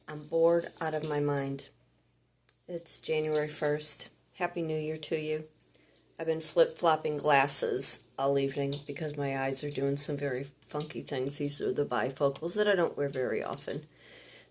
I'm bored out of my mind. It's January 1st. Happy New Year to you. I've been flip-flopping glasses all evening because my eyes are doing some very funky things. These are the bifocals that I don't wear very often.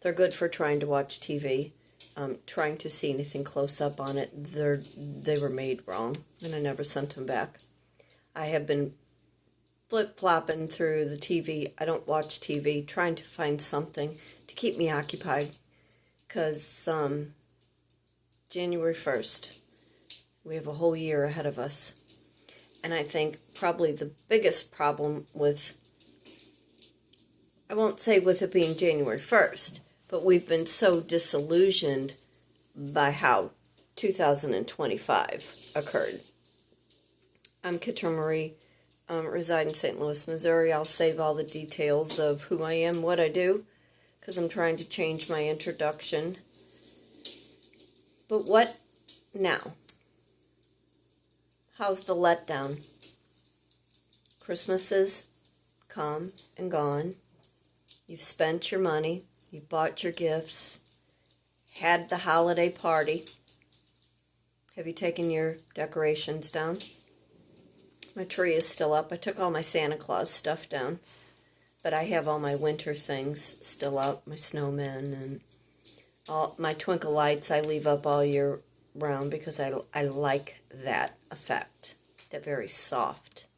They're good for trying to watch TV. Trying to see anything close up on it. They were made wrong, and I never sent them back. I have been flip-flopping through the TV. I don't watch TV, trying to find something to keep me occupied, because January 1st, we have a whole year ahead of us. And I think probably the biggest problem with, I won't say with it being January 1st, but we've been so disillusioned by how 2025 occurred. I'm Kitryn Marie. Reside in St. Louis, Missouri. I'll save all the details of who I am, what I do, because I'm trying to change my introduction. But what now? How's the letdown? Christmas is come and gone. You've spent your money. You've bought your gifts. Had the holiday party. Have you taken your decorations down? My tree is still up. I took all my Santa Claus stuff down, but I have all my winter things still up, my snowmen and all my twinkle lights I leave up all year round because I like that effect, that very soft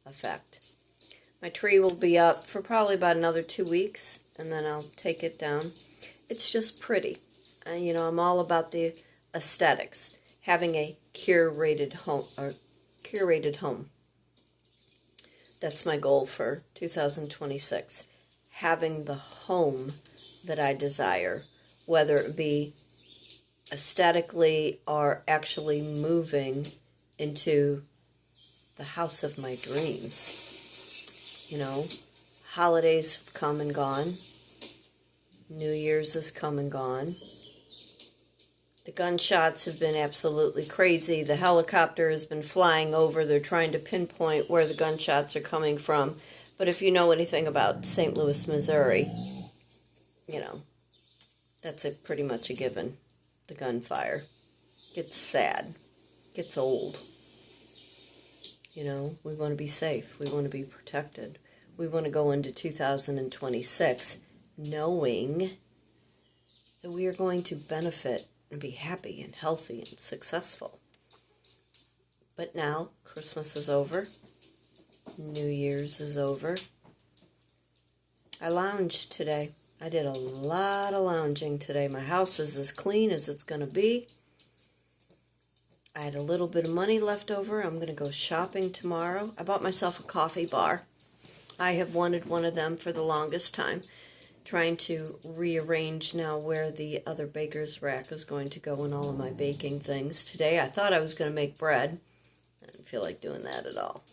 effect. My tree will be up for probably about another 2 weeks, and then I'll take it down. It's just pretty. You know, I'm all about the aesthetics, having a curated home. That's my goal for 2026. Having the home that I desire, whether it be aesthetically or actually moving into the house of my dreams. You know, holidays have come and gone. New Year's has come and gone. The gunshots have been absolutely crazy. The helicopter has been flying over. They're trying to pinpoint where the gunshots are coming from. But if you know anything about St. Louis, Missouri, you know, that's pretty much a given. The gunfire gets sad, gets old. You know, we want to be safe. We want to be protected. We want to go into 2026 knowing that we are going to benefit and be happy and healthy and successful. But now, Christmas is over. New Year's is over. I lounged today. I did a lot of lounging today. My house is as clean as it's going to be. I had a little bit of money left over. I'm going to go shopping tomorrow. I bought myself a coffee bar. I have wanted one of them for the longest time. Trying to rearrange now where the other baker's rack is going to go in all of my baking things. Today I thought I was going to make bread. I didn't feel like doing that at all.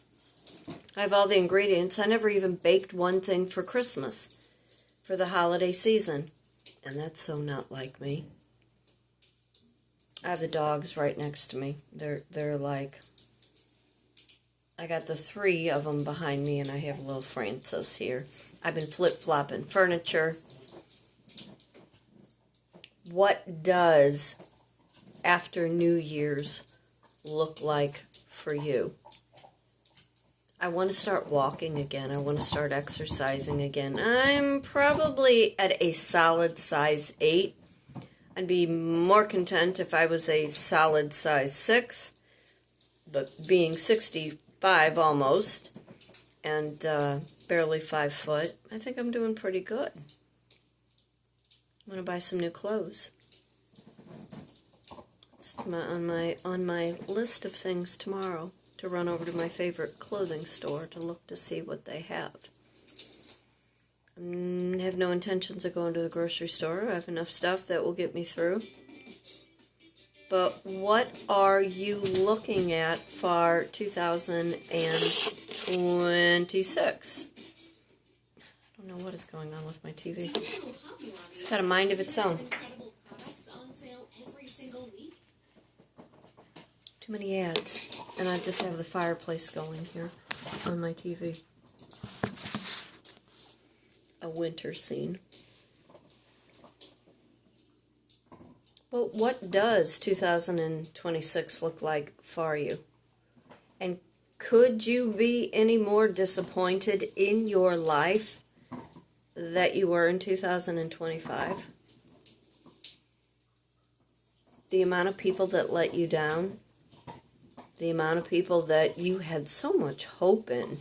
I have all the ingredients. I never even baked one thing for Christmas, for the holiday season. And that's so not like me. I have the dogs right next to me. They're like, I got the 3 of them behind me, and I have little Francis here. I've been flip-flopping furniture. What does after New Year's look like for you? I want to start walking again. I want to start exercising again. I'm probably at a solid size 8. I'd be more content if I was a solid size 6, but being 65 almost, and barely 5 foot, I think I'm doing pretty good. I'm going to buy some new clothes. It's on my list of things tomorrow, to run over to my favorite clothing store to look to see what they have. I have no intentions of going to the grocery store. I have enough stuff that will get me through. But what are you looking at for 2026? I don't know what is going on with my TV. It's got a mind of its own. Too many ads. And I just have the fireplace going here on my TV. A winter scene. But what does 2026 look like for you? And could you be any more disappointed in your life that you were in 2025? The amount of people that let you down, the amount of people that you had so much hope in,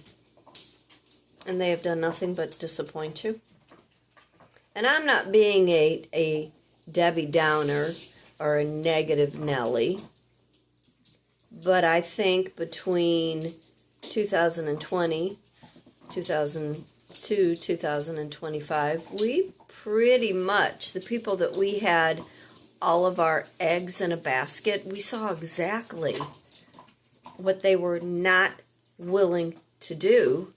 and they have done nothing but disappoint you. And I'm not being a Debbie Downer or a negative Nelly, but I think between 2020, 2002, 2025, we pretty much, the people that we had all of our eggs in a basket, we saw exactly what they were not willing to do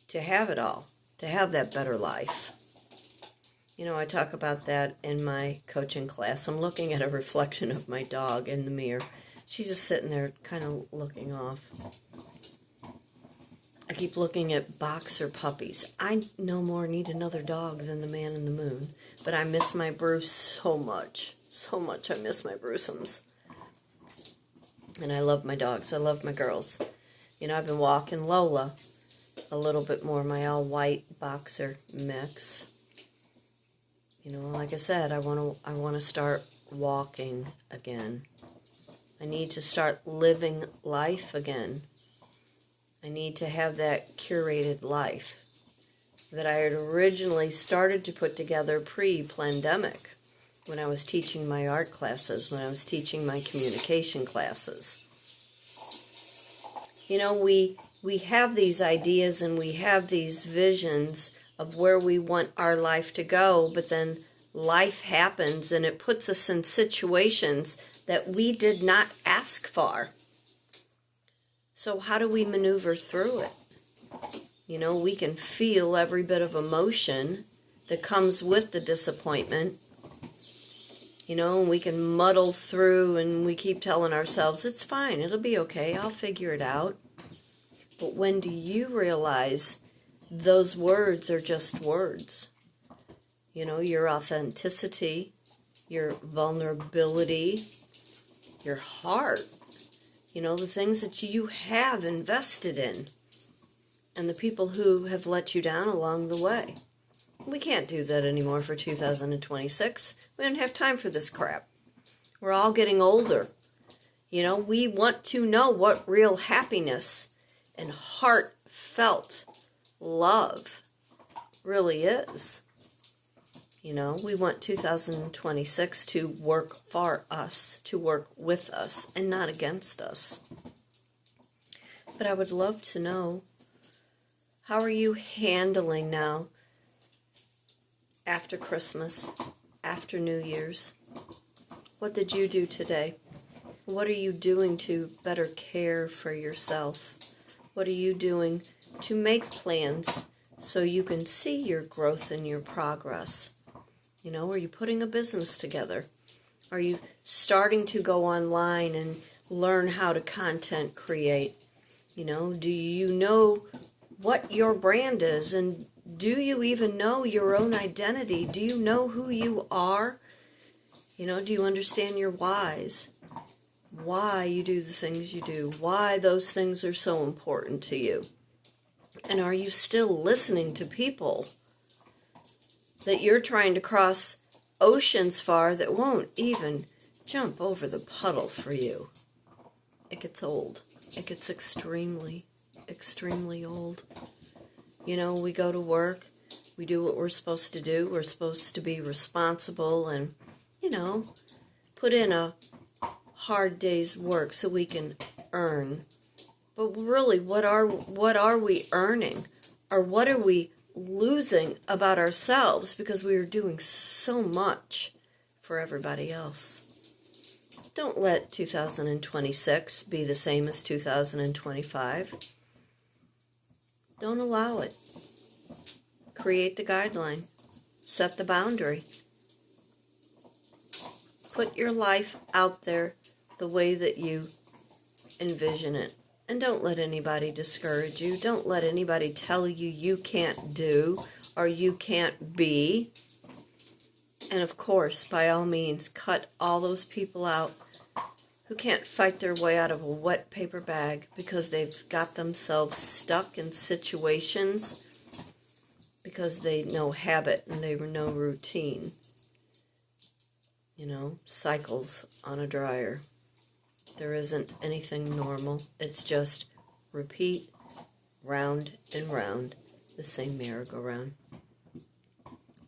to have it all, to have that better life. You know, I talk about that in my coaching class. I'm looking at a reflection of my dog in the mirror. She's just sitting there kind of looking off. I keep looking at boxer puppies. I no more need another dog than the man in the moon. But I miss my Bruce so much. So much I miss my Bruceums. And I love my dogs. I love my girls. You know, I've been walking Lola a little bit more, my all-white boxer mix. You know, like I said, I want to start walking again. I need to start living life again. I need to have that curated life that I had originally started to put together pre-pandemic when I was teaching my art classes, when I was teaching my communication classes. You know, we have these ideas and we have these visions of where we want our life to go, but then life happens and it puts us in situations that we did not ask for. So how do we maneuver through it? You know, we can feel every bit of emotion that comes with the disappointment. You know, and we can muddle through and we keep telling ourselves, it's fine, it'll be okay, I'll figure it out. But when do you realize those words are just words? You know, your authenticity, your vulnerability, your heart, you know, the things that you have invested in, and the people who have let you down along the way. We can't do that anymore for 2026. We don't have time for this crap. We're all getting older. You know, we want to know what real happiness and heartfelt love really is. You know, we want 2026 to work for us, to work with us, and not against us. But I would love to know, how are you handling now after Christmas, after New Year's? What did you do today? What are you doing to better care for yourself? What are you doing to make plans so you can see your growth and your progress? You know, are you putting a business together? Are you starting to go online and learn how to content create? You know, do you know what your brand is? And do you even know your own identity? Do you know who you are? You know, do you understand your whys? Why you do the things you do? Why those things are so important to you? And are you still listening to people that you're trying to cross oceans for that won't even jump over the puddle for you? It gets old. It gets extremely, extremely old. You know, we go to work, we do what we're supposed to do. We're supposed to be responsible and, you know, put in a hard day's work so we can earn. But really, what are we earning? Or what are we losing about ourselves because we are doing so much for everybody else? Don't let 2026 be the same as 2025. Don't allow it. Create the guideline. Set the boundary. Put your life out there the way that you envision it. And don't let anybody discourage you. Don't let anybody tell you you can't do or you can't be. And of course, by all means, cut all those people out who can't fight their way out of a wet paper bag because they've got themselves stuck in situations because they know habit and they know routine. You know, cycles on a dryer. There isn't anything normal. It's just repeat, round and round, the same merry-go-round.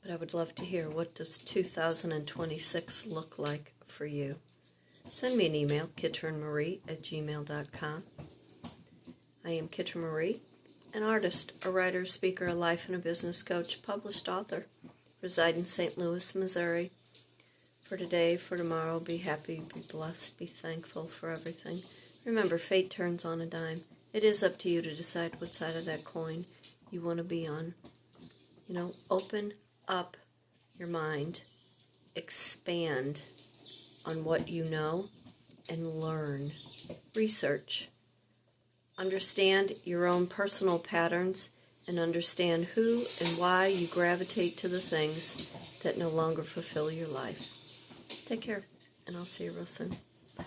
But I would love to hear, what does 2026 look like for you? Send me an email, kitrynmarie@gmail.com. I am Kitryn Marie, an artist, a writer, speaker, a life and a business coach, published author, reside in St. Louis, Missouri. For today, for tomorrow, be happy, be blessed, be thankful for everything. Remember, fate turns on a dime. It is up to you to decide what side of that coin you want to be on. You know, open up your mind, expand on what you know, and learn. Research. Understand your own personal patterns and understand who and why you gravitate to the things that no longer fulfill your life. Take care, and I'll see you real soon. Bye.